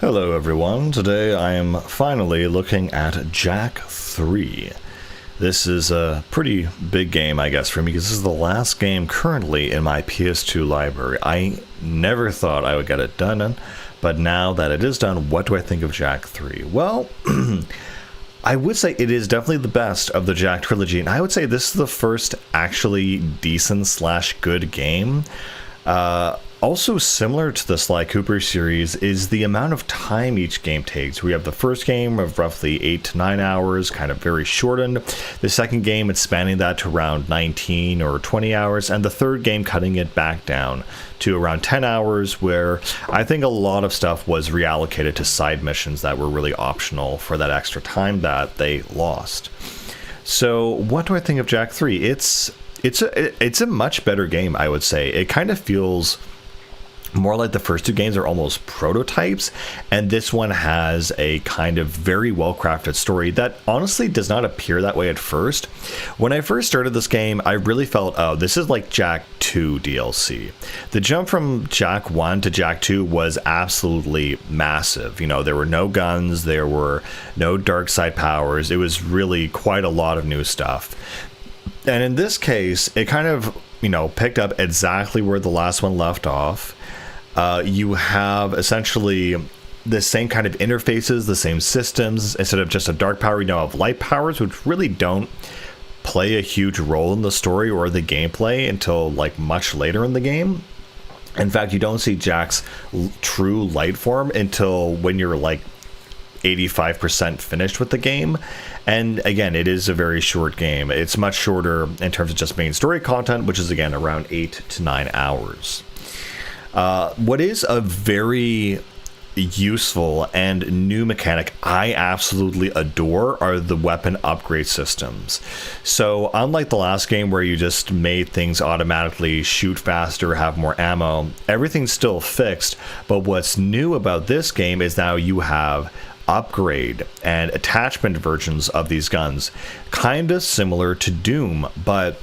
Hello everyone, today I am finally looking at Jak 3. This is a pretty big game, I guess, for me, because this is the last game currently in my PS2 library. I never thought I would get it done, but now that it is done, what do I think of Jak 3? Well, I would say it is definitely the best of the Jak trilogy, and I would say this is the first actually decent/good game. Also similar to the Sly Cooper series is the amount of time each game takes. We have the first game of roughly 8 to 9 hours, kind of very shortened. The second game, it's spanning that to around 19 or 20 hours. And the third game, cutting it back down to around 10 hours, where I think a lot of stuff was reallocated to side missions that were really optional for that extra time that they lost. So what do I think of Jak 3? It's a much better game, I would say. It kind of feels more like the first two games are almost prototypes, and this one has a kind of very well-crafted story that honestly does not appear that way at first. When I first started this game, I really felt, oh, this is like Jak 2 DLC. The jump from Jak 1 to Jak 2 was absolutely massive. You know, there were no guns, there were no dark side powers. It was really quite a lot of new stuff. And in this case, it kind of, picked up exactly where the last one left off. You have essentially the same kind of interfaces, the same systems. Instead of just a dark power, you now have light powers, which really don't play a huge role in the story or the gameplay until like much later in the game. In fact, you don't see Jak's true light form until when you're like 85% finished with the game. And again, it is a very short game. It's much shorter in terms of just main story content, which is again around 8 to 9 hours. What is a very useful and new mechanic I absolutely adore are the weapon upgrade systems. So unlike the last game where you just made things automatically shoot faster, have more ammo, everything's still fixed. But what's new about this game is now you have upgrade and attachment versions of these guns, kind of similar to Doom, but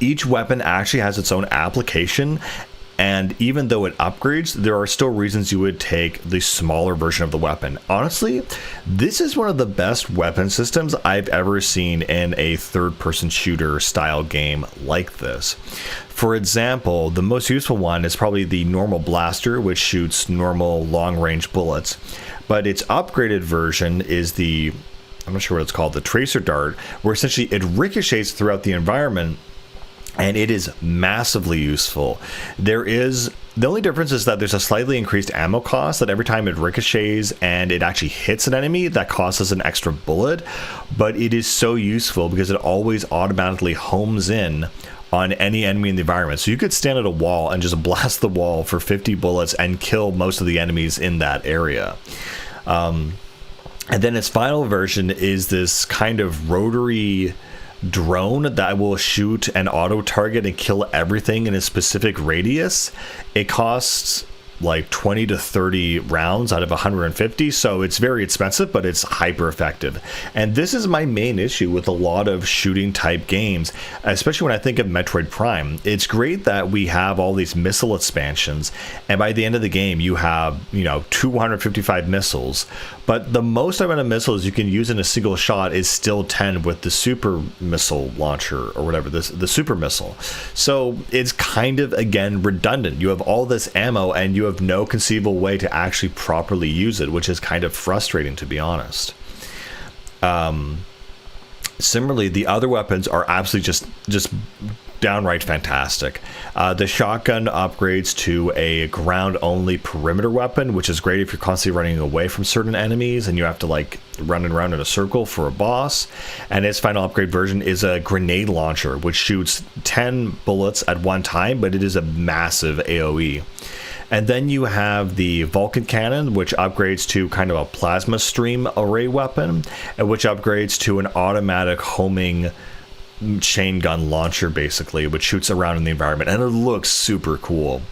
each weapon actually has its own application. And even though it upgrades, there are still reasons you would take the smaller version of the weapon. Honestly, this is one of the best weapon systems I've ever seen in a third-person shooter style game like this. For example, the most useful one is probably the normal blaster, which shoots normal long-range bullets. But its upgraded version is I'm not sure what it's called, the tracer dart, where essentially it ricochets throughout the environment. And it is massively useful. The only difference is that there's a slightly increased ammo cost, that every time it ricochets and it actually hits an enemy, that costs us an extra bullet. But it is so useful because it always automatically homes in on any enemy in the environment. So you could stand at a wall and just blast the wall for 50 bullets and kill most of the enemies in that area. And then its final version is this kind of rotary drone that will shoot an auto target and kill everything in a specific radius. It costs like 20 to 30 rounds out of 150, so it's very expensive, but it's hyper effective. And this is my main issue with a lot of shooting type games, especially when I think of Metroid Prime. It's great that we have all these missile expansions, and by the end of the game you have 255 missiles, but the most amount of missiles you can use in a single shot is still 10 with the super missile launcher or whatever, the super missile. So it's kind of, again, redundant. You have all this ammo and you have no conceivable way to actually properly use it, which is kind of frustrating, to be honest. Similarly, the other weapons are absolutely just downright fantastic. The shotgun upgrades to a ground-only perimeter weapon, which is great if you're constantly running away from certain enemies and you have to like run around in a circle for a boss. And its final upgrade version is a grenade launcher, which shoots 10 bullets at one time, but it is a massive AoE. And then you have the Vulcan Cannon, which upgrades to kind of a plasma stream array weapon, and which upgrades to an automatic homing chain gun launcher, basically, which shoots around in the environment, and it looks super cool.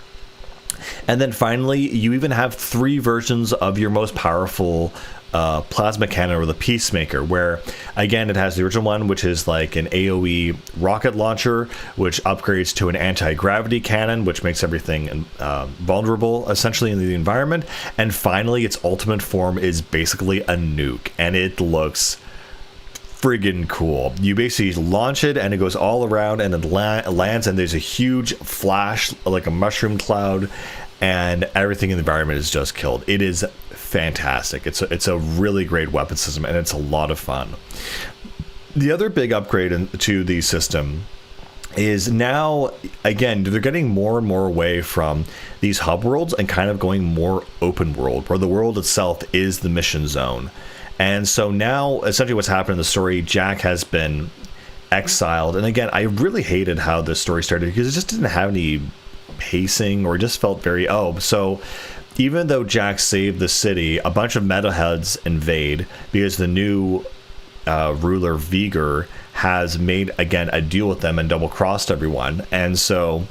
And then finally, you even have 3 versions of your most powerful plasma cannon, or the Peacemaker, where again it has the original one, which is like an AoE rocket launcher, which upgrades to an anti-gravity cannon, which makes everything vulnerable essentially in the environment. And finally, its ultimate form is basically a nuke, and it looks friggin' cool. You basically launch it and it goes all around, and it lands, and there's a huge flash like a mushroom cloud, and everything in the environment is just killed. It is fantastic. It's a really great weapon system, and it's a lot of fun. The other big upgrade to the system is now, again, they're getting more and more away from these hub worlds and kind of going more open world, where the world itself is the mission zone. And so now, essentially what's happened in the story, Jack has been exiled. And again, I really hated how this story started, because it just didn't have any pacing, or it just felt very, so even though Jack saved the city, a bunch of metalheads invade because the new ruler Vigor has made, again, a deal with them and double-crossed everyone. And so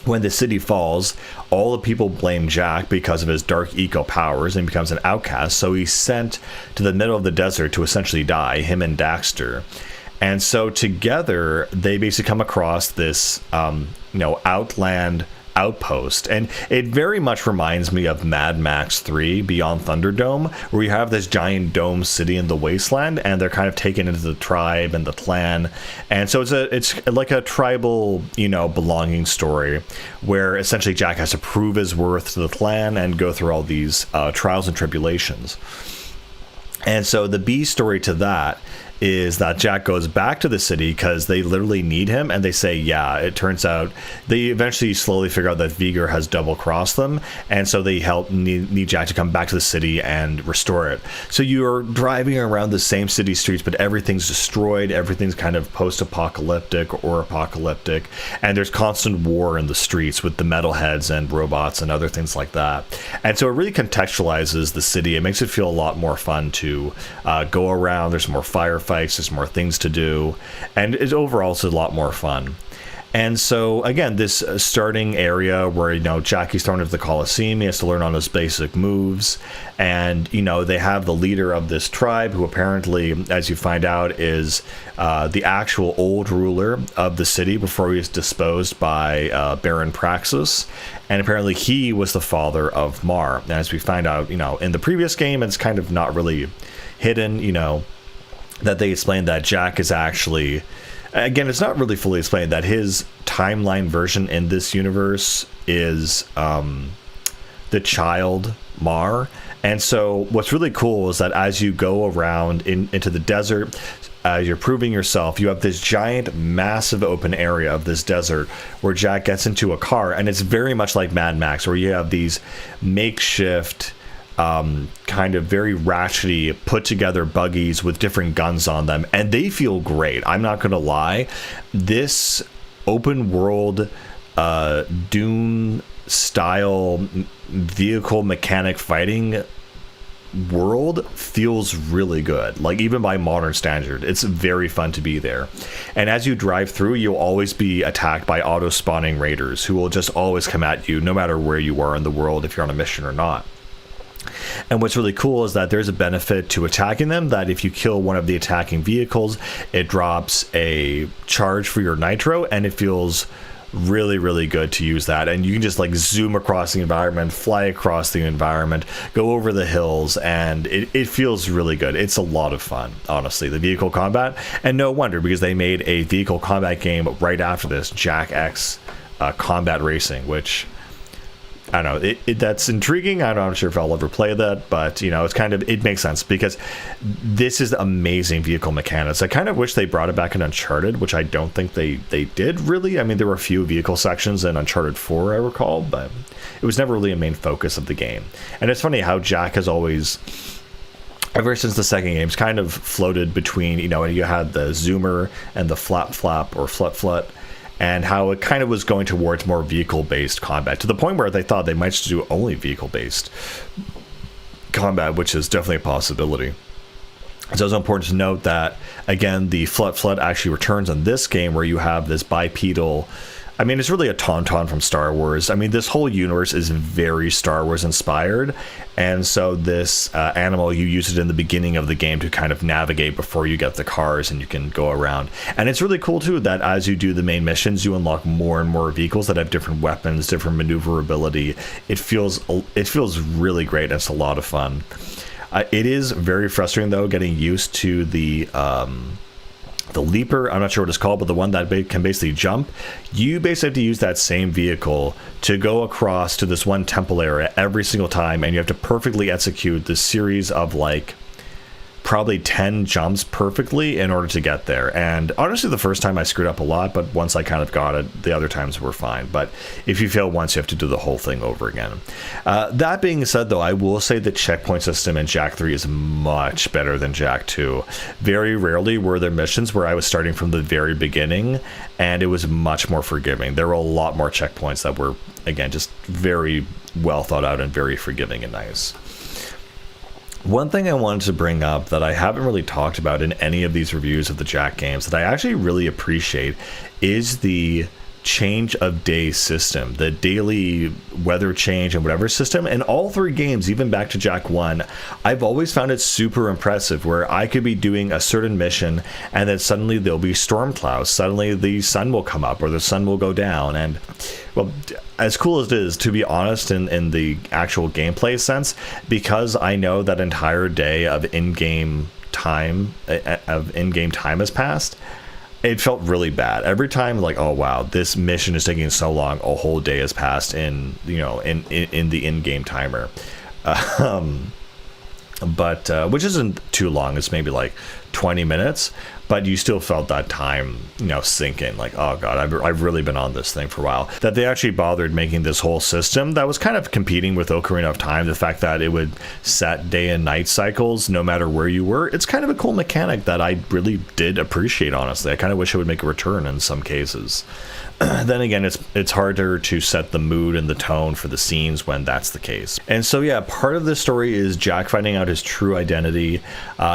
when the city falls, all the people blame Jack because of his dark eco powers, and becomes an outcast. So he's sent to the middle of the desert to essentially die, him and Daxter. And so together, they basically come across this, Outland outpost, and it very much reminds me of Mad Max 3 Beyond Thunderdome, where you have this giant dome city in the wasteland, and they're kind of taken into the tribe and the clan. And so it's like a tribal, belonging story, where essentially Jack has to prove his worth to the clan and go through all these trials and tribulations. And so the B story to that is that Jack goes back to the city because they literally need him, and they say, it turns out they eventually slowly figure out that Vigor has double-crossed them, and so they need Jack to come back to the city and restore it. So you're driving around the same city streets, but everything's destroyed, everything's kind of post-apocalyptic or apocalyptic, and there's constant war in the streets with the metalheads and robots and other things like that. And so it really contextualizes the city. It makes it feel a lot more fun to go around. There's more firefights, there's more things to do, and it overall is a lot more fun. And so again, this starting area where Jackie's thrown into the Coliseum, he has to learn on his basic moves, and they have the leader of this tribe, who apparently, as you find out, is the actual old ruler of the city before he was disposed by Baron Praxis, and apparently he was the father of Mar. And as we find out, in the previous game, it's kind of not really hidden, that they explained that Jack is actually, again, it's not really fully explained, that his timeline version in this universe is the child Mar. And so what's really cool is that as you go around into the desert, you're proving yourself, you have this giant, massive open area of this desert where Jack gets into a car, and it's very much like Mad Max, where you have these makeshift, kind of very ratchety put together buggies with different guns on them, and they feel great. I'm not gonna lie, this open world Dune style vehicle mechanic fighting world feels really good, like even by modern standard. It's very fun to be there. And as you drive through, you'll always be attacked by auto spawning raiders who will just always come at you no matter where you are in the world, if you're on a mission or not. And what's really cool is that there's a benefit to attacking them, that if you kill one of the attacking vehicles, it drops a charge for your nitro, and it feels really, really good to use that. And you can just like zoom across the environment, fly across the environment, go over the hills, and it feels really good. It's a lot of fun, honestly, the vehicle combat. And no wonder, because they made a vehicle combat game right after this, Jak X Combat Racing, which, I don't know, that's intriguing. I'm not sure if I'll ever play that, but it's kind of, it makes sense, because this is amazing vehicle mechanics. I kind of wish they brought it back in Uncharted, which I don't think they did really. I mean, there were a few vehicle sections in Uncharted 4, I recall, but it was never really a main focus of the game. And it's funny how Jack has always, ever since the second game's kind of floated between, you had the zoomer and the flap or flut, and how it kind of was going towards more vehicle-based combat, to the point where they thought they might just do only vehicle-based combat, which is definitely a possibility. So it's important to note that, again, the flut actually returns in this game, where you have this bipedal I mean, it's really a tauntaun from Star Wars. I mean, this whole universe is very Star Wars inspired. And so this animal, you use it in the beginning of the game to kind of navigate before you get the cars and you can go around. And it's really cool, too, that as you do the main missions, you unlock more and more vehicles that have different weapons, different maneuverability. It feels really great. It's a lot of fun. It is very frustrating, though, getting used to the leaper. I'm not sure what it's called, but the one that can basically jump. You basically have to use that same vehicle to go across to this one temple area every single time, and you have to perfectly execute this series of like probably 10 jumps perfectly in order to get there. And honestly, the first time I screwed up a lot, but once I kind of got it, the other times were fine. But if you fail once, you have to do the whole thing over again. That being said, though, I will say the checkpoint system in Jak 3 is much better than Jak 2. Very rarely were there missions where I was starting from the very beginning, and it was much more forgiving. There were a lot more checkpoints that were, again, just very well thought out and very forgiving and nice. One thing I wanted to bring up that I haven't really talked about in any of these reviews of the Jak games that I actually really appreciate is the change of day system, the daily weather change and whatever system. In all three games, even back to Jak 1, I've always found it super impressive where I could be doing a certain mission and then suddenly there'll be storm clouds. Suddenly the sun will come up or the sun will go down. And well, as cool as it is, to be honest, in the actual gameplay sense, because I know that entire day of in-game time has passed, it felt really bad every time. Like, oh wow, this mission is taking so long, a whole day has passed in the in-game timer. But which isn't too long. It's maybe like 20 minutes, but you still felt that time, sink in. Like, oh god, I've really been on this thing for a while. That they actually bothered making this whole system that was kind of competing with Ocarina of Time. The fact that it would set day and night cycles no matter where you were. It's kind of a cool mechanic that I really did appreciate, honestly. I kind of wish it would make a return in some cases. Then again, it's harder to set the mood and the tone for the scenes when that's the case. And so yeah, part of the story is Jak finding out his true identity.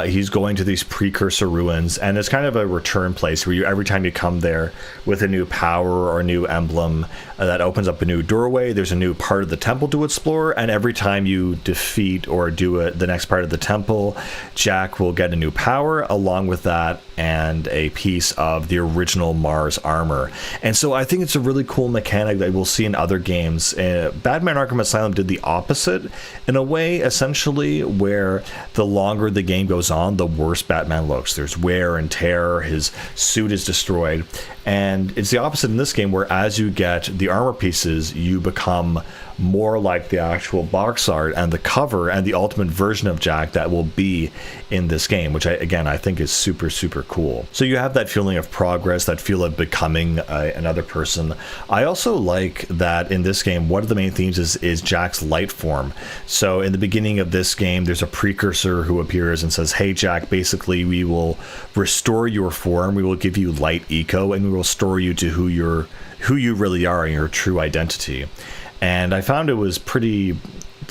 He's going to these precursor ruins, and it's kind of a return place where every time you come there with a new power or a new emblem, that opens up a new doorway. There's a new part of the temple to explore, and every time you defeat or do the next part of the temple, Jak will get a new power along with that and a piece of the original Mars armor. And so I think it's a really cool mechanic that we'll see in other games. Batman Arkham Asylum did the opposite in a way, essentially, where the longer the game goes on, the worse Batman looks. There's wear and tear, his suit is destroyed. And it's the opposite in this game, where as you get the armor pieces, you become more like the actual box art and the cover and the ultimate version of Jak that will be in this game, which I think is super, super cool. So you have that feeling of progress, that feel of becoming another person. I also like that in this game, one of the main themes is Jak's light form. So in the beginning of this game, there's a precursor who appears and says, hey Jak, basically we will restore your form, we will give you light eco, and we will restore you to who you really are and your true identity. And I found it was pretty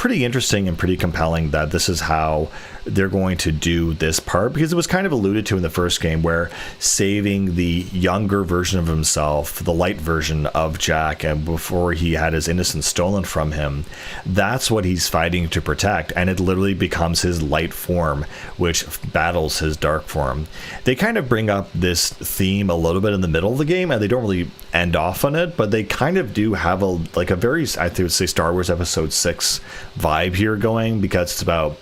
interesting and pretty compelling that this is how they're going to do this part, because it was kind of alluded to in the first game, where saving the younger version of himself, the light version of Jak, and before he had his innocence stolen from him, that's what he's fighting to protect, and it literally becomes his light form, which battles his dark form. They kind of bring up this theme a little bit in the middle of the game, and they don't really end off on it, but they kind of do have a very, I would say, Star Wars Episode 6 vibe here going, because it's about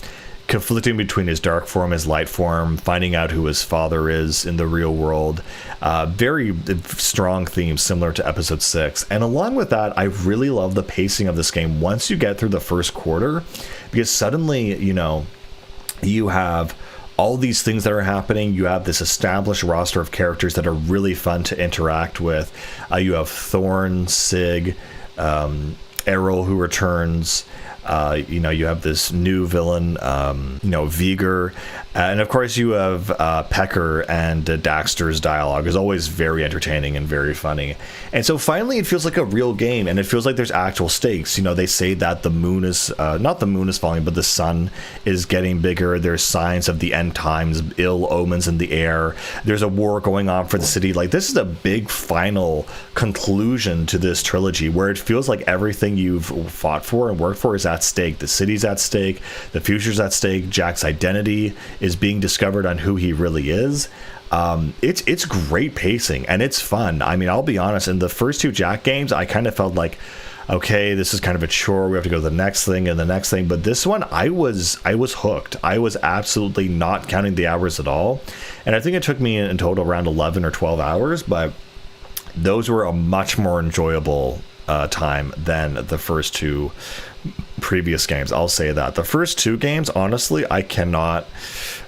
conflicting between his dark form, his light form, finding out who his father is in the real world. Very strong themes similar to Episode 6. And along with that, I really love the pacing of this game once you get through the first quarter, because suddenly, you have all these things that are happening. You have this established roster of characters that are really fun to interact with. You have Thorn, Sig, Errol, who returns. You have this new villain, Vigor, and of course you have Pecker, and Daxter's dialogue is always very entertaining and very funny. And so finally it feels like a real game, and it feels like there's actual stakes. They say that the moon is not the moon is falling, but the sun is getting bigger. There's signs of the end times, ill omens in the air. There's a war going on for the city. Like, this is a big final conclusion to this trilogy, where it feels like everything you've fought for and worked for is at stake. The city's at stake, the future's at stake, Jack's identity is being discovered on who he really is. It's great pacing, and it's fun. I mean, I'll be honest, in the first two Jack games, I kind of felt like, okay, this is kind of a chore. We have to go to the next thing and the next thing. But this one, I was hooked. I was absolutely not counting the hours at all. And I think it took me in total around 11 or 12 hours, but those were a much more enjoyable time than the first two previous games. I'll say that. The first two games, honestly, I cannot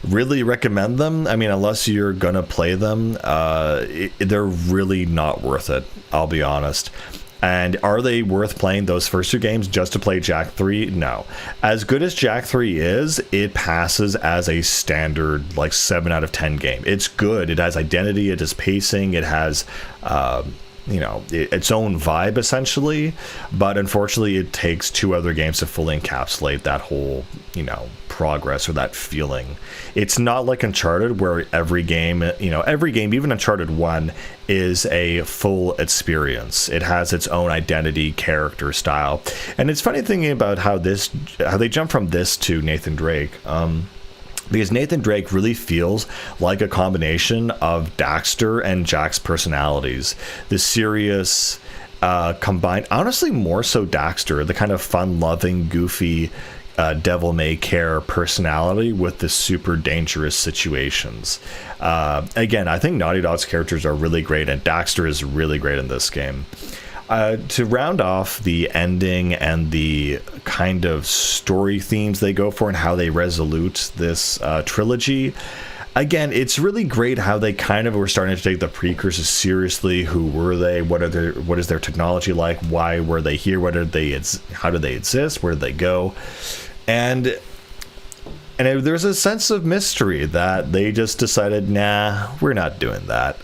really recommend them. I mean, unless you're gonna play them, they're really not worth it, I'll be honest. And are they worth playing those first two games just to play Jak 3? No. As good as Jak 3 is, it passes as a standard, like, 7 out of 10 game. It's good. It has identity. It has pacing. It has, its own vibe, essentially. But unfortunately, it takes two other games to fully encapsulate that whole, progress or that feeling. It's not like Uncharted, where every game, even Uncharted 1 is a full experience. It has its own identity, character, style. And it's funny thinking about how they jump from this to Nathan Drake. Because Nathan Drake really feels like a combination of Daxter and Jack's personalities. The serious, combined, honestly more so Daxter, the kind of fun-loving, goofy, devil-may-care personality with the super dangerous situations. Again, I think Naughty Dog's characters are really great, and Daxter is really great in this game. To round off the ending and the kind of story themes they go for and how they resolute this trilogy, again, it's really great how they kind of were starting to take the precursors seriously. Who were they? What is their technology like? Why were they here? How did they exist? Where did they go? And there's a sense of mystery that they just decided, nah, we're not doing that.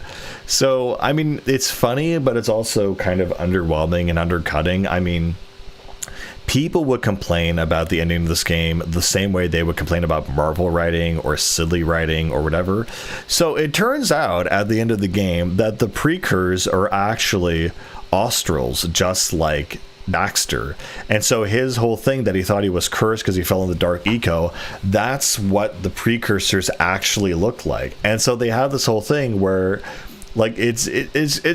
So, I mean, it's funny, but it's also kind of underwhelming and undercutting. I mean, people would complain about the ending of this game the same way they would complain about Marvel writing or silly writing or whatever. So it turns out at the end of the game that the precursors are actually Australs, just like Daxter. And so his whole thing that he thought he was cursed because he fell in the dark eco, that's what the precursors actually look like. And so they have this whole thing where, like, it's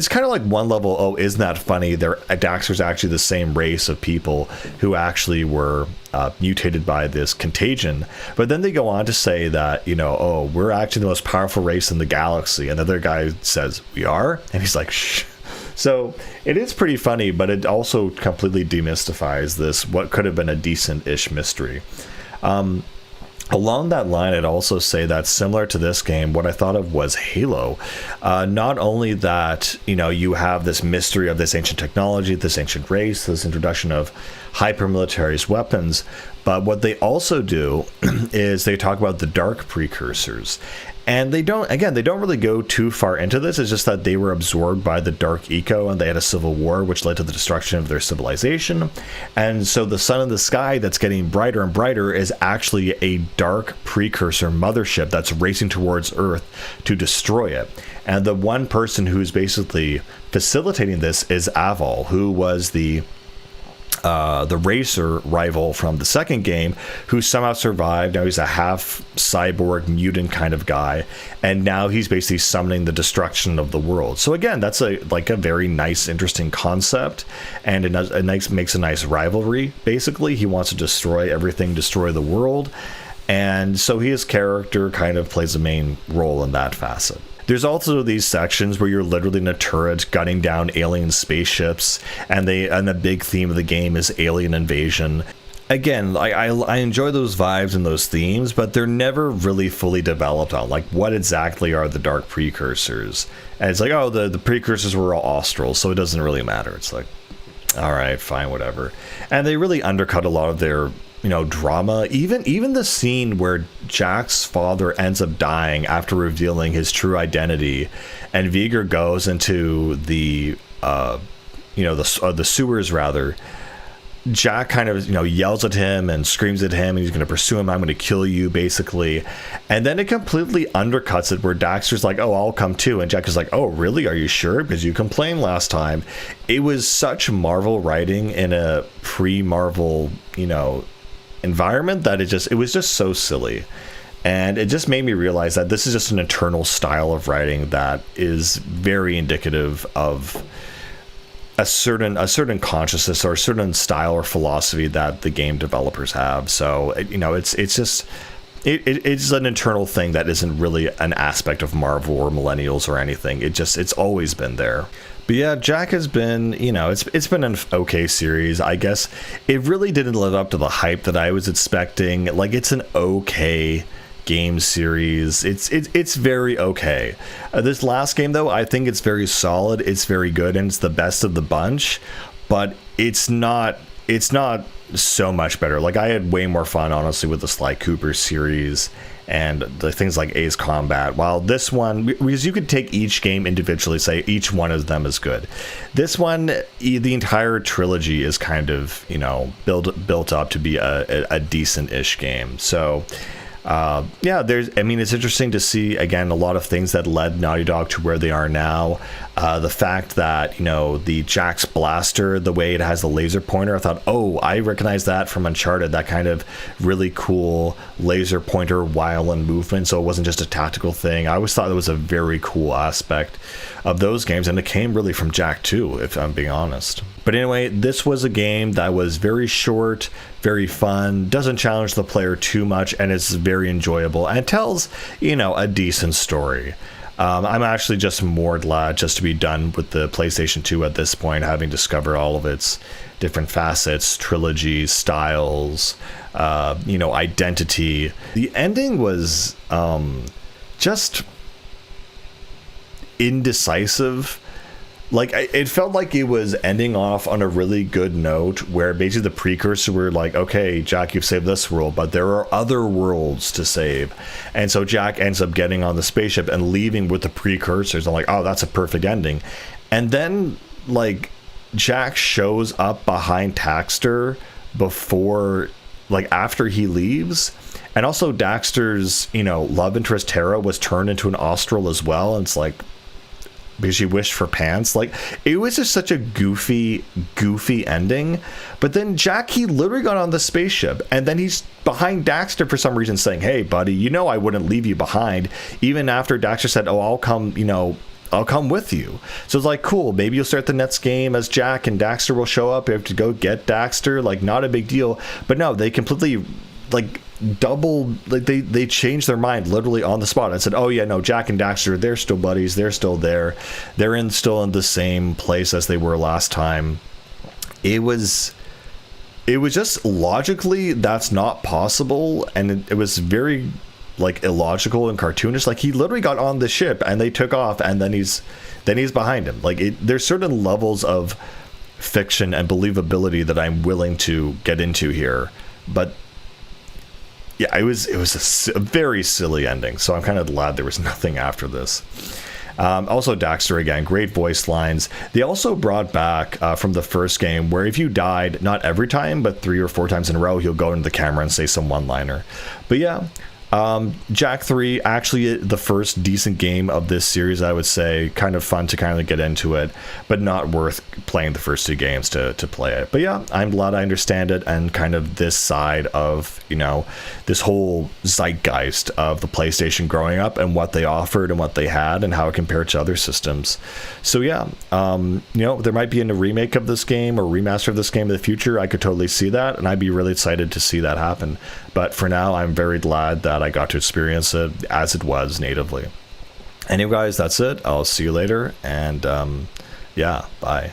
kind of like one level, oh, isn't that funny? Daxter's actually the same race of people who actually were mutated by this contagion. But then they go on to say that, oh, we're actually the most powerful race in the galaxy. And the other guy says, we are? And he's like, shh. So it is pretty funny, but it also completely demystifies this, what could have been a decent-ish mystery. Along that line, I'd also say that similar to this game, what I thought of was Halo. Not only that, you have this mystery of this ancient technology, this ancient race, this introduction of hyper-militarized weapons, but what they also do is they talk about the dark precursors. And they don't really go too far into this. It's just that they were absorbed by the dark eco and they had a civil war, which led to the destruction of their civilization. And so the sun in the sky that's getting brighter and brighter is actually a dark precursor mothership that's racing towards Earth to destroy it. And the one person who's basically facilitating this is Aval, who was the racer rival from the second game, who somehow survived. Now he's a half cyborg mutant kind of guy, and now he's basically summoning the destruction of the world. So again, that's a very nice, interesting concept, and makes a nice rivalry. Basically, he wants to destroy everything, destroy the world, and so his character kind of plays a main role in that facet. There's also these sections where you're literally in a turret gunning down alien spaceships, and the big theme of the game is alien invasion. Again, I enjoy those vibes and those themes, but they're never really fully developed on, like, what exactly are the dark precursors. And it's like, oh, the precursors were all Australs, so it doesn't really matter. It's like, All right, fine, whatever. And they really undercut a lot of their, drama. Even the scene where Jack's father ends up dying after revealing his true identity, and Veigar goes into the the sewers rather. Jack kind of, yells at him and screams at him, and he's going to pursue him. I'm going to kill you, basically. And then it completely undercuts it where Daxter's like, oh, I'll come too. And Jack is like, oh, really? Are you sure? Because you complained last time. It was such Marvel writing in a pre-Marvel, environment that it was just so silly. And it just made me realize that this is just an internal style of writing that is very indicative of a certain consciousness or a certain style or philosophy that the game developers have. So it's just it's an internal thing that isn't really an aspect of Marvel or Millennials or anything. It's always been there. But yeah, Jack has been, it's been an okay series. I guess it really didn't live up to the hype that I was expecting. Like, it's an okay game series. It's very okay. This last game, though, I think it's very solid. It's very good, and it's the best of the bunch. But it's not so much better. Like, I had way more fun, honestly, with the Sly Cooper series and the things like Ace Combat. While this one, because you could take each game individually, say each one of them is good. This one, the entire trilogy is kind of, built up to be a decent-ish game. So it's interesting to see, again, a lot of things that led Naughty Dog to where they are now. The fact that, the Jack's blaster, the way it has the laser pointer, I thought, oh, I recognize that from Uncharted, that kind of really cool laser pointer while in movement. So it wasn't just a tactical thing. I always thought it was a very cool aspect of those games, and it came really from Jack 2, if I'm being honest. But anyway, this was a game that was very short, very fun, doesn't challenge the player too much, and it's very enjoyable, and tells, a decent story. I'm actually just more glad just to be done with the PlayStation 2 at this point, having discovered all of its different facets, trilogies, styles, identity. The ending was just indecisive. Like, it felt like it was ending off on a really good note where basically the precursor were like, okay, Jack, you've saved this world, but there are other worlds to save. And so Jack ends up getting on the spaceship and leaving with the precursors. I'm like, oh, that's a perfect ending. And then, like, Jack shows up behind Daxter before, like, after he leaves. And also Daxter's, love interest Tara was turned into an Austral as well. And it's like, because she wished for pants. Like, it was just such a goofy ending. But then Jack, he literally got on the spaceship, and then he's behind Daxter for some reason saying, hey, buddy, I wouldn't leave you behind, even after Daxter said, oh, I'll come with you. So it's like, cool, maybe you'll start the next game as Jack and Daxter will show up. You have to go get Daxter, like, not a big deal. But no, they completely, like, they changed their mind literally on the spot and said, oh yeah, no, Jack and Daxter, they're still buddies, they're still there, they're still in the same place as they were last time. It was just logically that's not possible, and it was very, like, illogical and cartoonish. Like, he literally got on the ship and they took off, and then he's behind him. Like, there's certain levels of fiction and believability that I'm willing to get into here, but yeah, it was a very silly ending, so I'm kind of glad there was nothing after this. Also, Daxter, again, great voice lines. They also brought back from the first game where if you died, not every time, but 3 or 4 times in a row, he'll go into the camera and say some one-liner. But yeah, Jack 3, actually the first decent game of this series, I would say. Kind of fun to kind of get into it, but not worth playing the first 2 games to play it. But yeah, I'm glad I understand it, and kind of this side of, this whole zeitgeist of the PlayStation growing up and what they offered and what they had and how it compared to other systems. So yeah, there might be a remake of this game or remaster of this game in the future. I could totally see that, and I'd be really excited to see that happen. But for now, I'm very glad that I got to experience it as it was natively. Anyway, guys, that's it. I'll see you later, and yeah, bye.